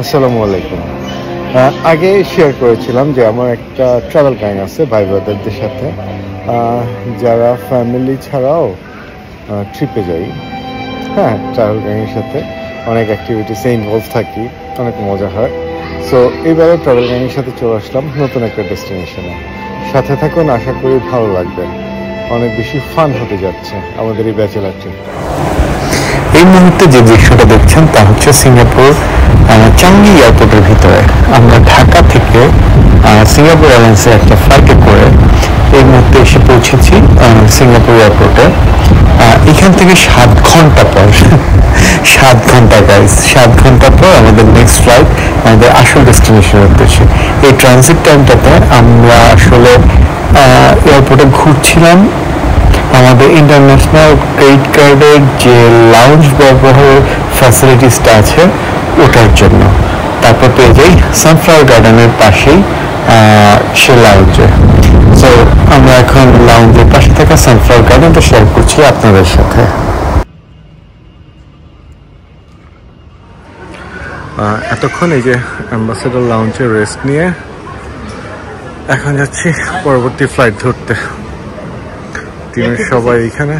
আসসালামু আলাইকুম। আগে শেয়ার করেছিলাম যে আমার একটা ট্রাভেল গ্যাং আছে ভাই ব্রাদারদের সাথে, যারা ফ্যামিলি ছাড়াও ট্রিপে যাই। হ্যাঁ, ট্রাভেল গ্যাংয়ের সাথে অনেক অ্যাক্টিভিটিসে ইনভলভ থাকি, অনেক মজা হয়। সো এইবারও ট্রাভেল গ্যাংয়ের সাথে চলে আসলাম নতুন একটা ডেস্টিনেশনে। সাথে থাকুন, আশা করি ভালো লাগবে। অনেক বেশি ফান হতে যাচ্ছে আমাদের এই ব্যাচেলার ট্রিপ। এই মুহূর্তে যে দৃশ্যটা দেখছেন তা হচ্ছে সিঙ্গাপুর চাঙ্গি এয়ারপোর্টের ভিতরে। আমরা ঢাকা থেকে সিঙ্গাপুর এয়ারলাইন্সের একটা ফ্লাইটে করে এই মুহূর্তে এসে পৌঁছেছি সিঙ্গাপুর এয়ারপোর্টে। এখান থেকে 7 ঘন্টা পর 7 ঘন্টা গাইজ 7 ঘন্টা পর আমাদের নেক্সট ফ্লাইট আমাদের আসল ডেস্টিনেশনের উদ্দেশ্যে। এই ট্রানজিট টাইমটাতে আমরা আসলে এয়ারপোর্টে ঘুরছিলাম আমাদের ইন্টারন্যাশনাল ক্রেডিট কার্ডের যে লাউঞ্জ ব্যবহারের ফ্যাসিলিটিসটা আছে ওটার জন্য। তারপর পেয়ে যাই সানফ্লাওয়ার গার্ডেনের পাশেই সে লাউঞ্জে। সো আমরা এখন লাউঞ্জের পাশে থাকা সানফ্লাওয়ার গার্ডেনটা শেয়ার করছি আপনাদের সাথে। এতক্ষণ এই যে অ্যাম্বাসেডর লাউঞ্জে রেস্ট নিয়ে এখন যাচ্ছি পরবর্তী ফ্লাইট ধরতে। টিমের সবাই এখানে।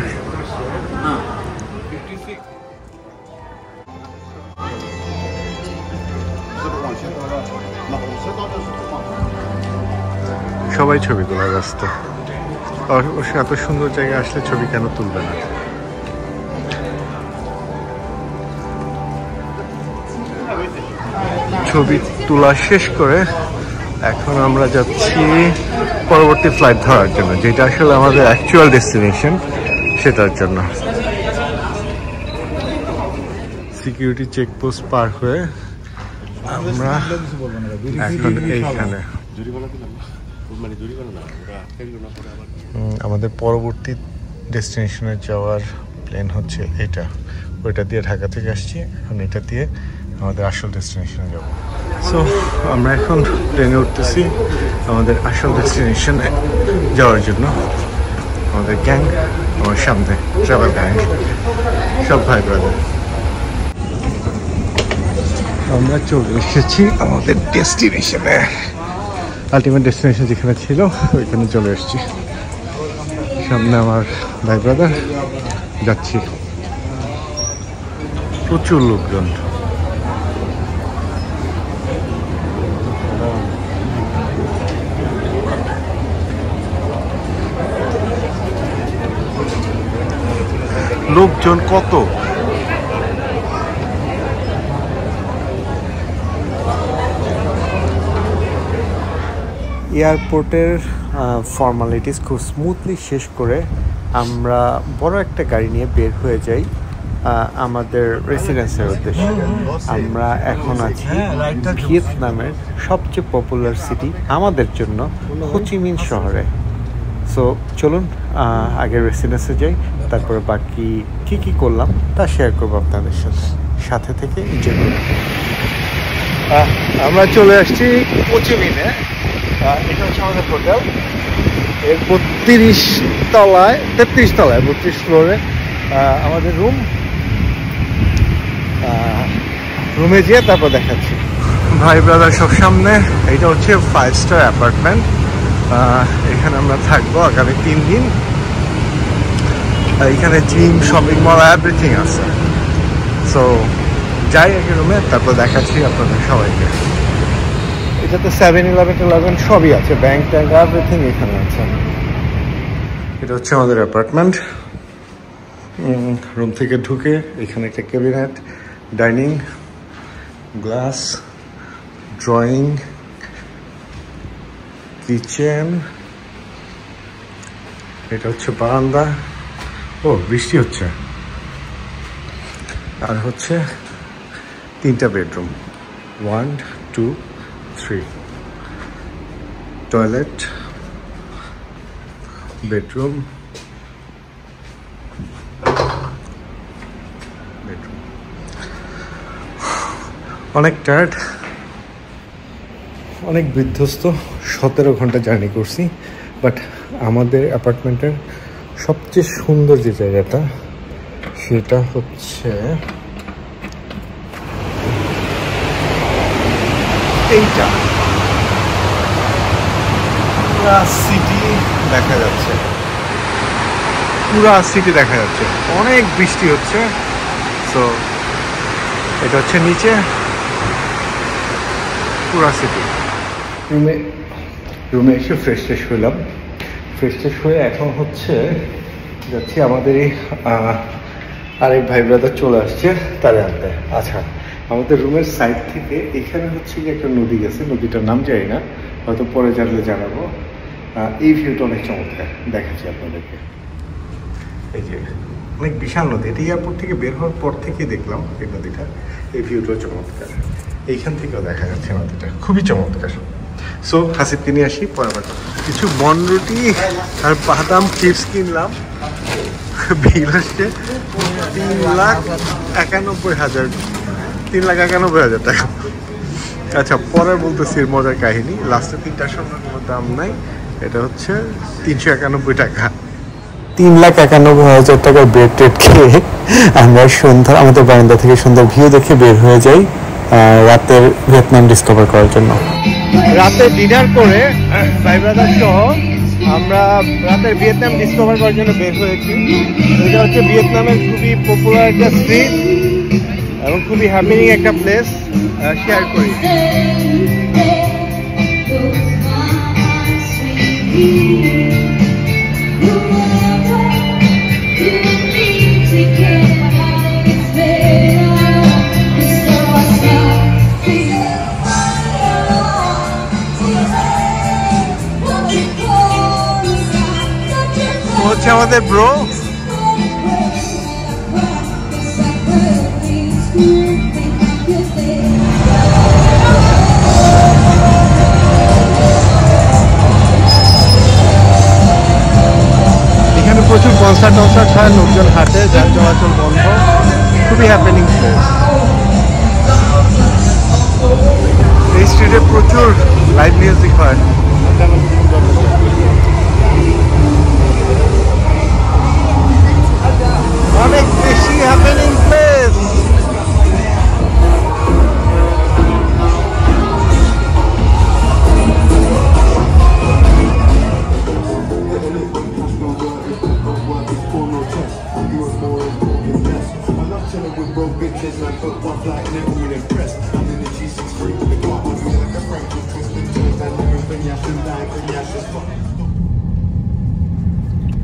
সবাই ছবি তোলা ব্যস্ত। অবশ্য এত সুন্দর জায়গায় আসলে ছবি কেন তুলবে না। ছবি তোলা শেষ করে এখন আমরা যাচ্ছি পরবর্তী ফ্লাইট ধরার জন্য, যেটা আসলে আমাদের অ্যাকচুয়াল ডেস্টিনেশন, সেটার জন্য। সিকিউরিটি চেকপোস্ট পার হয়ে আমরা এখন এইখানে। আমাদের পরবর্তী ডেস্টিনেশনে যাওয়ার প্ল্যান হচ্ছে এটা। ওইটা দিয়ে ঢাকা থেকে আসছি, এখন এটা দিয়ে আমাদের আসল ডেস্টিনেশনে যাব। সো আমরা এখন ট্রেনে উঠতেছি আমাদের আসল ডেস্টিনেশনে যাওয়ার জন্য। আমাদের গ্যাং, আমার সামনে ট্রাভেল গ্যাং, সব ভাই ব্রাদার। আমরা চলে এসেছি আমাদের ডেস্টিনেশনে। আলটিমেট ডেস্টিনেশন যেখানে ছিল ওইখানে চলে এসেছি। সামনে আমার ভাই ব্রাদার, যাচ্ছি। প্রচুর লোকজন। লোকজন কত! এয়ারপোর্টের ফর্মালিটিস খুব স্মুথলি শেষ করে আমরা বড় একটা গাড়ি নিয়ে বের হয়ে যাই আমাদের রেসিডেন্সের উদ্দেশ্যে। আমরা এখন আছি ভিয়েতনামের সবচেয়ে পপুলার সিটি আমাদের জন্য, হোচিমিন শহরে। সো চলুন আগে রেসিডেন্সে যাই, তারপরে বাকি কী করলাম তা শেয়ার করবো আপনাদের সাথে। সাথে থেকে এনজয় করুন। আমরা চলে আসছি হোচিমিনে। এটা হচ্ছে আমাদের হোটেল। এর 32 তলায় 32 ফ্লোরে আমাদের রুমে যেয়ে তারপর দেখাচ্ছি। ভাই ব্রাদার সব সামনে। এটা হচ্ছে 5 স্টার অ্যাপার্টমেন্ট। এখানে আমরা থাকবো আগামী 3 দিন। এখানে জিম, শপিং মল, এভরিথিং আছে। সো যাই আগে রুমে, তারপর দেখাচ্ছি আপনাদের সবাইকে। এটাতে 7-11 সবই আছে, ব্যাংক ট্যাঙ্ক এভরিথিং এখানে আছে। এটা হচ্ছে আমাদের অ্যাপার্টমেন্ট। রুম থেকে ঢুকে এখানে একটা cabinet, dining, glass, drawing, kitchen. এটা হচ্ছে বারান্দা। ও, বৃষ্টি হচ্ছে। আর হচ্ছে 3টা বেডরুম, 1, 2, 3, টয়লেট, বেডরুম, অনেক টায়ার্ড, অনেক বিধ্বস্ত। 17 ঘন্টা জার্নি করছি। বাট আমাদের অ্যাপার্টমেন্টের সবচেয়ে সুন্দর যে জায়গাটা সেটা হচ্ছে এইটা পুরা সিটি দেখা যাচ্ছে, পুরা সিটি দেখা যাচ্ছে। অনেক বৃষ্টি হচ্ছে, সো এটা হচ্ছে নিচে পুরা সিটি। রুমে এসে ফ্রেশ ট্রেশ হইলাম, ফ্রেশ ট্রেশ হয়ে এখন হচ্ছে যাচ্ছি আমাদের এই আরেক ভাই ব্রাদার চলে আসছে তারে আনতে। আচ্ছা, আমাদের রুমের সাইড থেকে এখানে হচ্ছে কি একটা নদী গেছে, নদীটার নাম জানি না, হয়তো পরে জানলে জানাবো। এই ভিউটা অনেক চমৎকার, দেখাচ্ছি আপনাদেরকে। এই যে অনেক বিশাল নদী, এটা এয়ারপোর্ট থেকে বের হওয়ার পর থেকে দেখলাম এই নদীটা। এই ভিউটা চমৎকার, এইখান থেকেও দেখা যাচ্ছে নদীটা, খুবই চমৎকার। সো হাসিবকে নিয়ে আসি, পরে আবার কিছু বনরুটি আর বাদাম চিপস কিনলাম। বিল আসছে 3,91,000 3,91,000 টাকা। আচ্ছা, পরে বলতেছি মজার কাহিনী। লাস্টে 3টার সময় কোনো দাম নাই, এটা হচ্ছে 391 টাকা। 3,91,000 টাকার ব্রেড টেড খেয়ে আমরা সন্ধ্যা আমাদের বারান্দা থেকে সুন্দর ভিউ দেখে বের হয়ে যাই রাতের ভিয়েতনাম ডিসকভার করার জন্য। রাতে ডিনার করে ভাই ব্রাদার সহ আমরা রাতের ভিয়েতনাম ডিসকভার করার জন্য বের হয়েছি। এটা হচ্ছে ভিয়েতনামের খুবই পপুলার একটা স্ট্রিট এবং খুবই হ্যাপেনিং একটা প্লেস, শেয়ার করি। হচ্ছে আমাদের ব্রো, এখানে প্রচুর কনসার্ট হয়, লোকজন হাঁটে, যান চলাচল বন্ধ, খুবই হ্যাপেনিং প্লেস। এই স্ট্রিটে প্রচুর লাইভ মিউজিক হয়, অনেক বেশি হ্যাপেনিং প্লেস।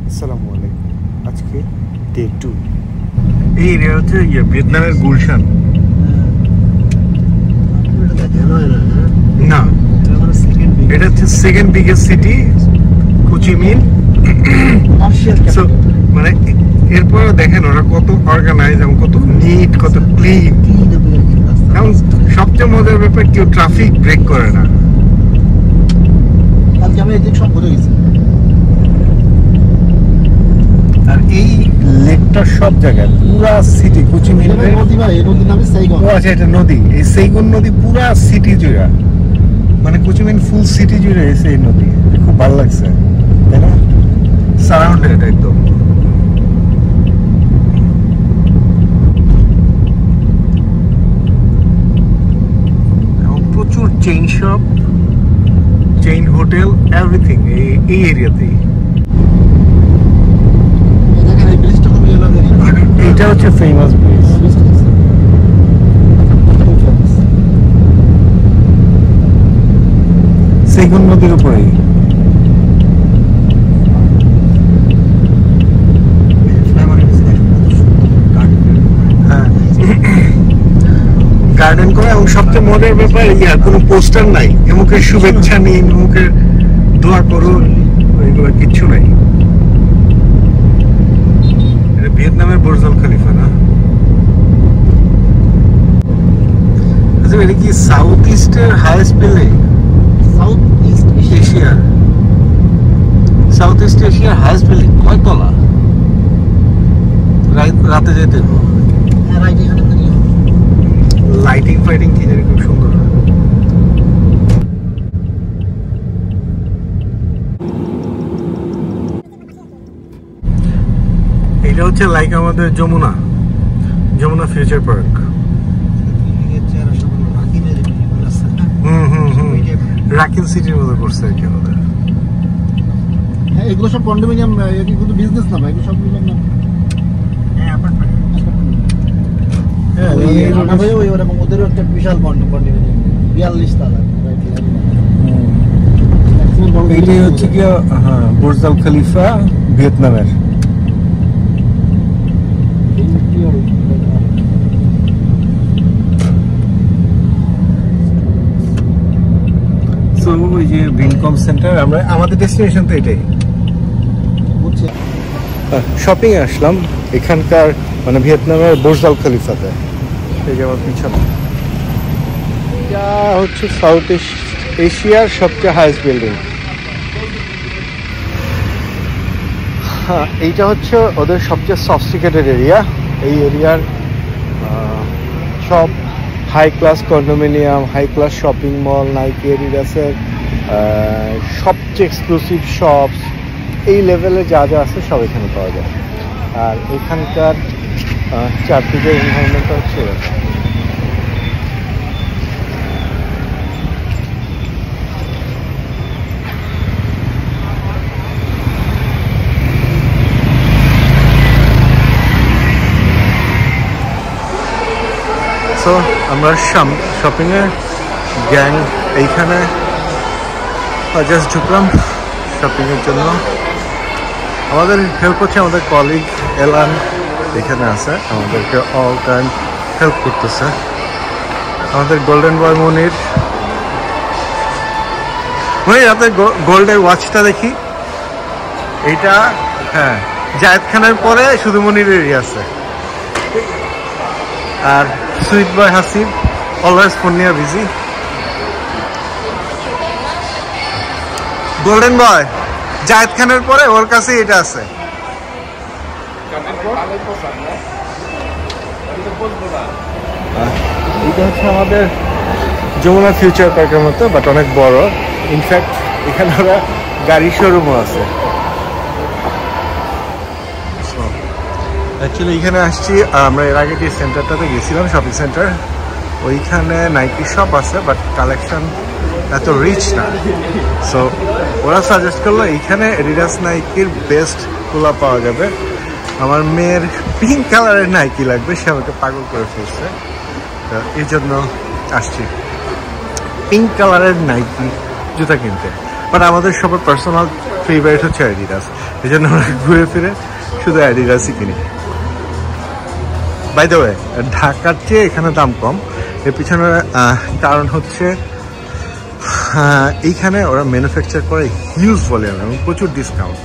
আসসালামু আলাইকুম, আজকে ডে 2। এই এরিয়া হচ্ছে ভিয়েতনামের গুলশান। না, এটা হচ্ছে সেকেন্ড বিগেস্ট সিটি, হোচিমিন। মানে এরপর দেখেন ওরা কত অর্গানাইজ এবং কত নিট, কত ক্লিন, এবং সবচেয়ে মজার ব্যাপার কেউ ট্রাফিক ব্রেক করে না। আর এই লেকটা সব জায়গায় পুরা সিটি হোচিমিন, আচ্ছা এটা নদী, এই সেইগুন নদী পুরা সিটি জুড়ে, মানে হোচিমিন ফুল সিটি জুড়ে এসে এই নদী, খুব ভালো লাগছে, তাই না? সারাউন্ডেড একদম। প্রচুর chain shop, chain hotel, everything এই এরিয়াতেই। এটা হচ্ছে ফেমাস ব্রিজ, সেগুন নদীর উপরেই। গার্ডেন করে, এবং সবচেয়ে মজার ব্যাপার কোনো পোস্টার নাই, এমুকের শুভেচ্ছা নেই, এমুকের দোয়া করুন, এগুলো কিচ্ছু নাই। এটা ভিয়েতনামের বুর্জ আল খলিফা না? আচ্ছা, এটা কি সাউথ ইস্টের হাইয়েস্ট বিল্ডিং? সাউথ ইস্ট এশিয়ার হাইয়েস্ট বিল্ডিং কয়তলা? রাতে যেতে লাইটিং ফাইটিং কি জানি, খুব সুন্দর। এটা হচ্ছে লাইক আমাদের যমুনা ফিউচার পার্ক। রাকিন সিটির মতো করছে আর কি আমাদের। হ্যাঁ, এগুলো সব কন্ডোমিনিয়াম, কিন্তু বিজনেস না ভাই, এগুলো সব মিলিয়ে না। হ্যাঁ, ওই ওরকম ওদেরও একটা বিশাল কন্ডোমিনিয়াম 42 তালা। এইটাই হচ্ছে কি, হ্যাঁ, বুর্জ আল খলিফা ভিয়েতনামের। ওই যে ভিনকম সেন্টার, আমরা আমাদের ডেস্টিনেশন তো এটাই। শপিং এ আসলাম এখানকার, মানে ভিয়েতনামের বুর্জ আল খলিফাতে। এই যে আমার পিছনে, এটা হচ্ছে সাউথ এশিয়ার সবচেয়ে হাইস্ট বিল্ডিং। হ্যাঁ, এইটা হচ্ছে ওদের সবচেয়ে সফিস্টিকেটেড এরিয়া। এই এরিয়ার সব high class condominium, high class shopping mall, Nike, অ্যাডিডাসের সবচেয়ে এক্সক্লুসিভ শপস, এই লেভেলে যা যা আছে সব এখানে পাওয়া যায়। আর এখানকার চারদিকের এনভায়রনমেন্টটা হচ্ছে এরকম। সো আমরা শপিংয়ের গ্যাং এইখানে জাস্ট ঢুকলাম শপিংয়ের জন্য। আমাদের হেল্প করছে আমাদের কলিগ এলান, এখানে আছে, আমাদেরকে অল টাইম হেল্প করতেছে। আমাদের গোল্ডেন বয় মনির, রাতে গোল্ডের ওয়াচটা দেখি, এইটা হ্যাঁ জায়েদ খানের পরে শুধু মনিরেরই আছে। আর sweet boy Hasib always phone নিয়ে বিজি। গোল্ডেন বয় জায়েদ খানের পরে ওর কাছে এটা আছে। এটা হচ্ছে আমাদের যমুনা ফিউচার পার্কের মতো, বাট অনেক বড়। ইনফ্যাক্ট এখানে ওরা গাড়ি শোরুমও আছে। অ্যাকচুয়ালি এখানে আসছি, আমরা এর আগে যে সেন্টারটাতে গেছিলাম, শপিং সেন্টার, ওইখানে নাইকি শপ আছে, বাট কালেকশন এত রিচ না। সো ওরা সাজেস্ট করলো এইখানে অ্যাডিডাস নাইকির বেস্ট গুলা পাওয়া যাবে। আমার মেয়ের পিঙ্ক কালারের নাইকি লাগবে, সে আমাকে পাগল করে ফেলছে, তো এই জন্য আসছি পিঙ্ক কালারের নাইকি জুতা কিনতে। বাট আমাদের সবার পার্সোনাল ফেভারিট হচ্ছে অ্যাডিডাস, এই জন্য আমরা ঘুরে ফিরে শুধু অ্যাডিডাসই কিনি। বাই দ্য ওয়ে, ঢাকার চেয়ে এখানে দাম কম। এর পিছনে কারণ হচ্ছে এইখানে ওরা ম্যানুফ্যাকচার করে হিউজ ভলিউম এবং প্রচুর ডিসকাউন্ট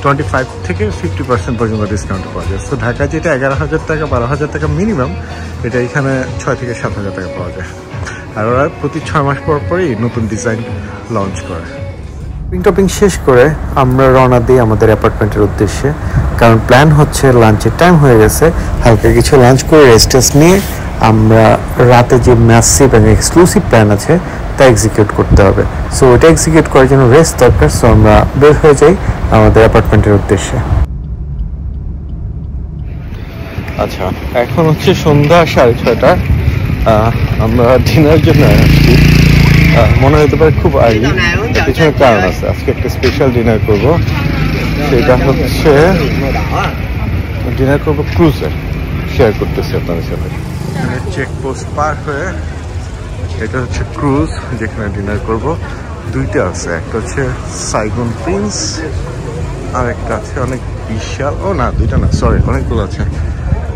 25 থেকে 50% পর্যন্ত ডিসকাউন্ট পাওয়া যায়। তো ঢাকা যেটা 11,000 টাকা 12,000 টাকা মিনিমাম, এটা এখানে 6 থেকে 7,000 টাকা পাওয়া যায়। আর ওরা প্রতি 6 মাস পর পরই নতুন ডিজাইন লঞ্চ করে। টপিং শেষ করে আমরা রওনা দিই আমাদের অ্যাপার্টমেন্টের উদ্দেশ্যে, কারণ প্ল্যান হচ্ছে লাঞ্চের টাইম হয়ে গেছে, হালকা কিছু লাঞ্চ করে রেস্ট নিয়ে আমরা রাতে যে ম্যাসিভ এবং এক্সক্লুসিভ প্ল্যান আছে তা এক্সিকিউট করতে হবে। সো ওটা এক্সিকিউট করার জন্য রেস্ট দরকার। সো আমরা বের হয়ে যাই আমাদের অ্যাপার্টমেন্টের উদ্দেশ্যে। আচ্ছা, এখন হচ্ছে সন্ধ্যা 6:30। আমরা ডিনার জন্য আসছি। মনে হতে পারে খুব আর্লি, পিছনে কারণ আছে। আজকে একটা স্পেশাল ডিনার করব, সেটা হচ্ছে ডিনার করবো ক্রুজে, শেয়ার করতেছি আপনাদের সাথে। চেকপোস্ট পার হয়ে এটা হচ্ছে ক্রুজ, যেখানে ডিনার করব। দুইটা আছে, একটা হচ্ছে সাইগন প্রিন্স, আর একটা আছে অনেক বিশাল, ও না দুইটা না, সরি অনেকগুলো আছে।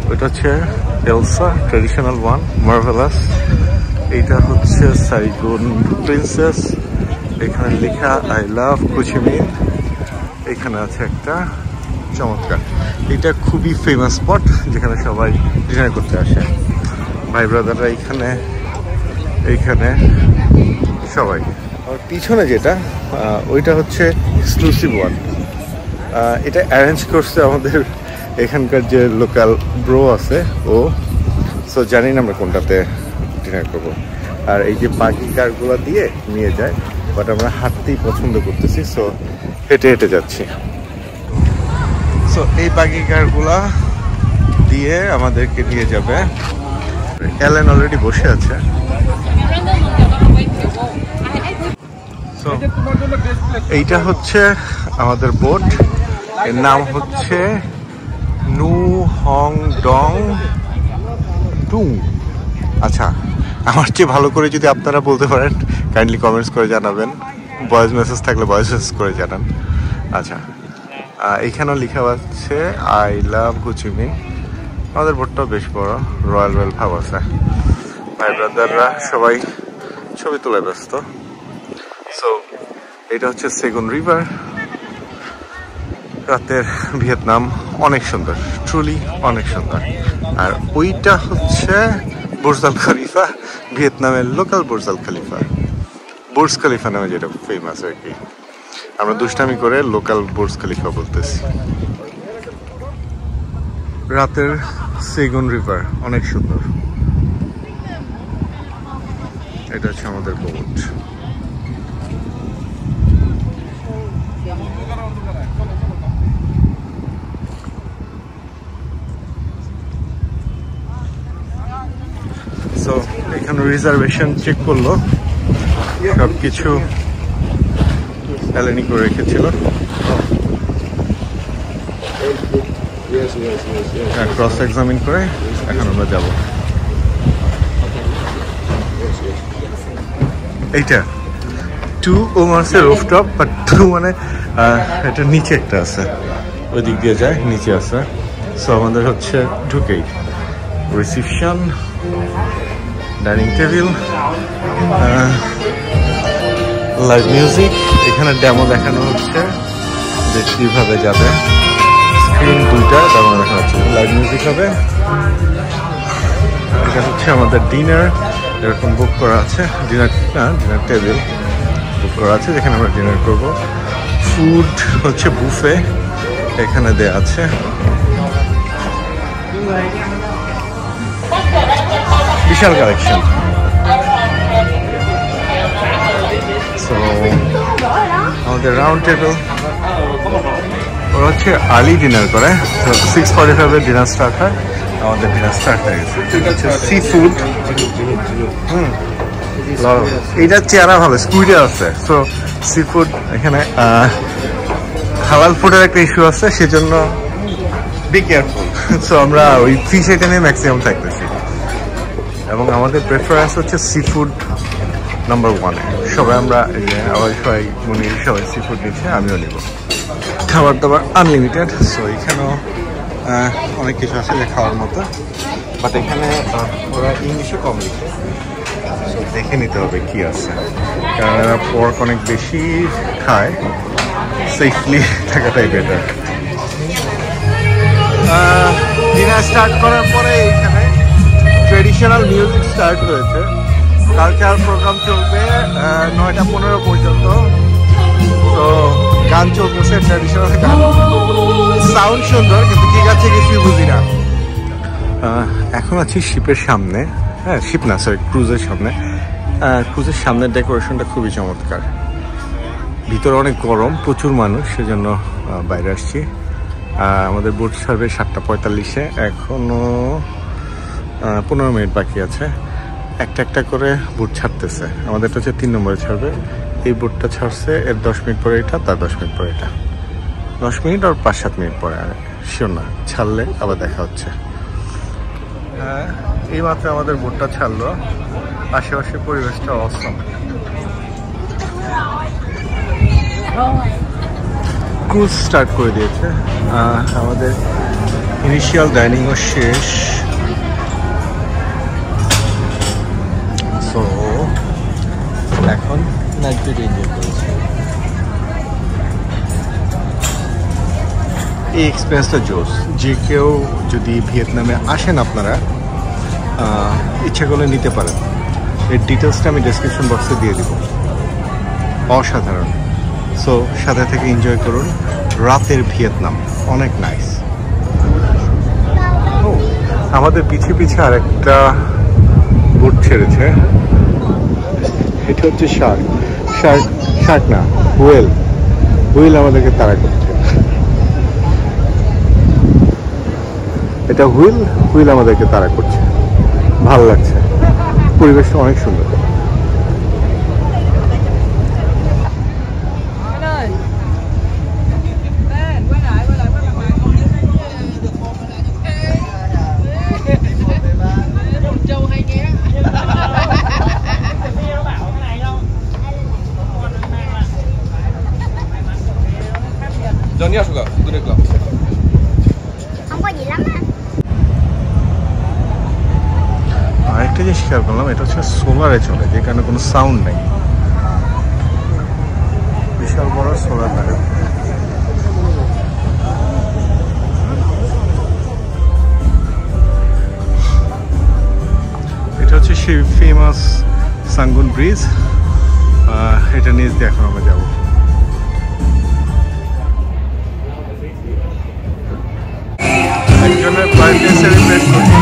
ওইটা হচ্ছে এলসা ট্রেডিশনাল ওয়ান, মার্ভেলাস। এইটা হচ্ছে সাইগন প্রিন্সেস, এখানে লেখা আই লাভ কুচিমিন। এখানে আছে একটা চমৎকার, এটা খুবই ফেমাস স্পট যেখানে সবাই ডিনার করতে আসে, ভাই ব্রাদাররা এইখানে সবাই। আর পিছনে যেটা, ওইটা হচ্ছে এক্সক্লুসিভ ওয়ান। এটা অ্যারেঞ্জ করছে আমাদের এখানকার যে লোকাল ব্রো আছে ও। সো জানি না আমরা কোনটাতে ডিনার করবো। আর এই যে বাকি কারগুলো দিয়ে নিয়ে যায়, বাট আমরা হাঁটতেই পছন্দ করতেছি, সো হেঁটে হেঁটে যাচ্ছি। সো এই বাকি কারগুলা দিয়ে আমাদেরকে নিয়ে যাবে। এলেন অলরেডি বসে আছে। সো এইটা হচ্ছে আমাদের বোট, এর নাম হচ্ছে নু হং ডং টুং। আচ্ছা, আমার চেয়ে ভালো করে যদি আপনারা বলতে পারেন কাইন্ডলি কমেন্টস করে জানাবেন, ভয়েস মেসেজ থাকলে ভয়েস মেসেজ করে জানান। আচ্ছা, এইখানেও লেখা আছে আই লাভ হুচিমিন। আমাদের বোটটাও বেশ বড়, রয়্যাল রয়্যাল ভাব আছে। ভাই ব্রাদাররা সবাই ছবি তোলায় ব্যস্ত। সো এটা হচ্ছে সেগুন রিভার। রাতের ভিয়েতনাম অনেক সুন্দর, ট্রুলি অনেক সুন্দর। আর ওইটা হচ্ছে বুর্জ আল খলিফা, ভিয়েতনামের লোকাল বুর্জ আল খলিফা, বুর্জ খলিফা নামে যেটা ফেমাস আর কি। আমরা দুষ্টামি করে লোকাল বুর্জ খলিফা বলতেছি। রাতের সেগুন রিভার অনেক সুন্দর। এটা হচ্ছে আমাদের বোট। সো এখানে রিজার্ভেশন চেক করলো, সব কিছু এলানি করে রেখেছিল। ক্রস এক্সামিন করে এখন আমরা যাব। এইটা 2 ওমার্সের রুফটপ, বাট 2 মানে এটা নিচে একটা আছে, ওই দিক দিয়ে যায়, নিচে আছে। সো আমাদের হচ্ছে ঢুকেই reception, dining table, live music. এখানে ডেমো দেখানো হচ্ছে যে কিভাবে যাবে। স্ক্রিন 2টা ডেমো দেখানো হচ্ছে, লাইভ মিউজিক হবে। এটা হচ্ছে আমাদের ডিনার, এরকম বুক করা আছে। ডিনার টেবিল বুক করা আছে যেখানে আমরা ডিনার করব। ফুড হচ্ছে বুফে, এখানে দেয়া আছে। বিশাল কালেকশন। সো আমাদের রাউন্ড টেবিল, ওরা হচ্ছে আর্লি ডিনার করে। 6:45 ডিনার স্টার্ট হয়, আমাদের ডিনার স্টার্ট হয়ে গেছে। সি ফুড, এইটার চেহারা ভালো, স্কুইডে আছে। সো সি ফুড, এখানে হালাল ফুডের একটা ইস্যু আছে, সেজন্য বি কেয়ারফুল। সো আমরা ওই ফিশ আইটেমে ম্যাক্সিমাম থাকতেছি, এবং আমাদের প্রেফারেন্স হচ্ছে সি ফুড নাম্বার 1-এ। সবাই আমরা আবার সবাই মনির সবাই সি ফুড নিচ্ছে, আমিও নিব। খাবার দাবার আনলিমিটেড। সো এখানেও অনেক কিছু আছে যে খাওয়ার মতো, বাট এখানে ওরা ইংলিশে কম লিখে। সো দেখে নিতে হবে কি আছে, কারণ এরা পর্ক অনেক বেশি খায়, সেফলি থাকাটাই বেটার। ডিনার স্টার্ট করার পরে এখানে ট্রেডিশনাল মিউজিক স্টার্ট হয়েছে। কালচারাল প্রোগ্রাম চলবে 9টা 15 পর্যন্ত। তো গান চলতেছে, ট্রেডিশনাল গান, সাউন্ড সুন্দর, কিন্তু কি গাছে কিছুই বুঝি না। এখন আছি শিপের সামনে, হ্যাঁ শিপ না সরি ক্রুজের সামনে। ক্রুজের সামনের ডেকোরেশনটা খুবই চমৎকার। ভিতরে অনেক গরম, প্রচুর মানুষ, সেজন্য বাইরে আসছি। আমাদের বোট ছাড়বে 7:45-এ, এখনো 15 মিনিট বাকি আছে। একটা একটা করে বোট ছাড়তেছে। আমাদেরটা হচ্ছে 3 নম্বরে ছাড়বে। এই বোটটা ছাড়ছে, এর 10 মিনিট পরে এটা, তার 10 মিনিট পরে এটা, 10 মিনিট আর 5-7 মিনিট পরে। আর শিওর না, ছাড়লে আবার দেখা হচ্ছে। এই মাত্র আমাদের বোটটা ছাড়লো। আশেপাশে পরিবেশটা অসম। ক্রুজ স্টার্ট করে দিয়েছে। আমাদের ইনিশিয়াল ডাইনিংও শেষ। সো এখন নাইট ভিউ এনজয় করেছি। এই এক্সপিরিয়েন্সটা জোস। যে কেউ যদি ভিয়েতনামে আসেন আপনারা, ইচ্ছা করলে নিতে পারেন। এর ডিটেলসটা আমি ডেসক্রিপশন বক্সে দিয়ে দিব। অসাধারণ। সো সাথে থেকে এনজয় করুন। রাতের ভিয়েতনাম অনেক নাইস। আমাদের পিছে পিছে আরেকটা বোট ছেড়েছে। এটা হচ্ছে শার্ক না, হুইল আমাদেরকে তাড়া করছে। এটা হুইল আমাদেরকে তাড়া করছে। ভালো লাগছে, পরিবেশটা অনেক সুন্দর। জিনিস খেয়াল করলাম, এটা হচ্ছে সোলারে চলে, যে কারণে কোনো সাউন্ড নেই। বিশাল বড় সোলার প্যানেল। এটা হচ্ছে সেই ফেমাস সাঙ্গুন ব্রিজ। এটা নিচ দিয়ে এখন আমরা যাবো। একজনের বার্থডে সেলিব্রেট করছে,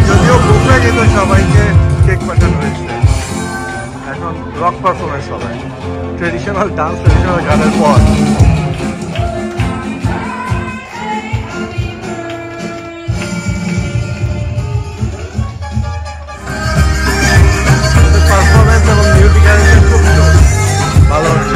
যদিও বুকরা যেত সবাইকে কেক পাঠানো হয়েছে। এখন রক পারফরমেন্স হবে, ট্রেডিশনাল ডান্স, ট্রেডিশনাল গানের পর। পারফরমেন্স এবং মিউজিক অ্যারেঞ্জমেন্ট খুব ভালো হচ্ছে।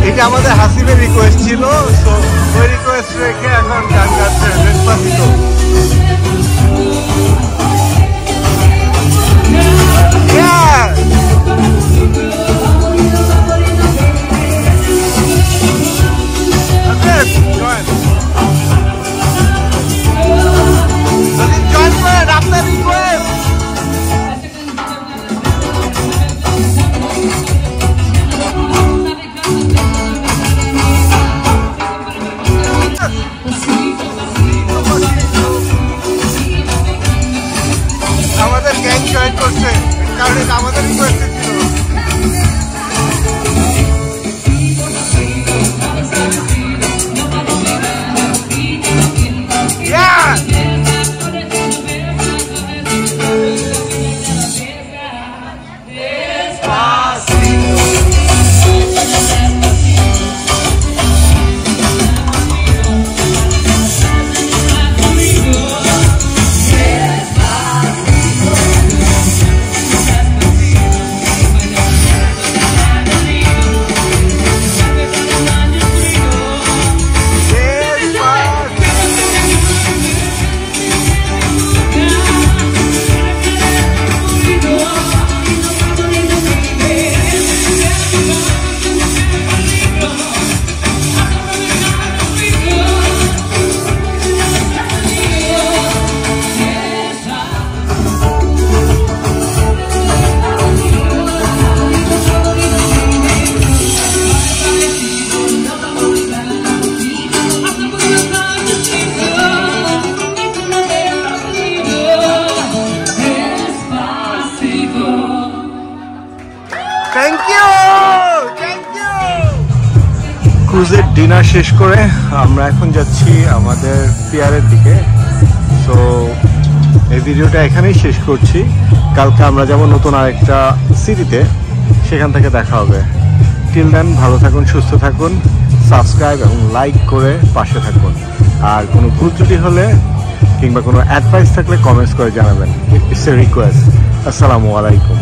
এটা আমাদের হাসিবের রিকোয়েস্ট ছিল, তো ওই রিকোয়েস্ট রেখে এখন গান গাচ্ছে ডেসপাসিতো। আপনার রিকোয়েস্ট আমাদের গ্যাং জয়েন করছে, কারণ এটা আমাদের রিকোয়েস্ট ছিল। Thank you, thank you. ক্রুজের ডিনার শেষ করে আমরা এখন যাচ্ছি আমাদের পিয়ারের দিকে। সো এই ভিডিওটা এখানেই শেষ করছি। কালকে আমরা যাব নতুন আরেকটা সিটিতে, সেখান থেকে দেখা হবে। টিল দেন ভালো থাকুন, সুস্থ থাকুন, সাবস্ক্রাইব এবং লাইক করে পাশে থাকুন। আর কোনো ভুল ত্রুটি হলে কিংবা কোনো অ্যাডভাইস থাকলে কমেন্টস করে জানাবেন। It's a request. আসসালামু আলাইকুম।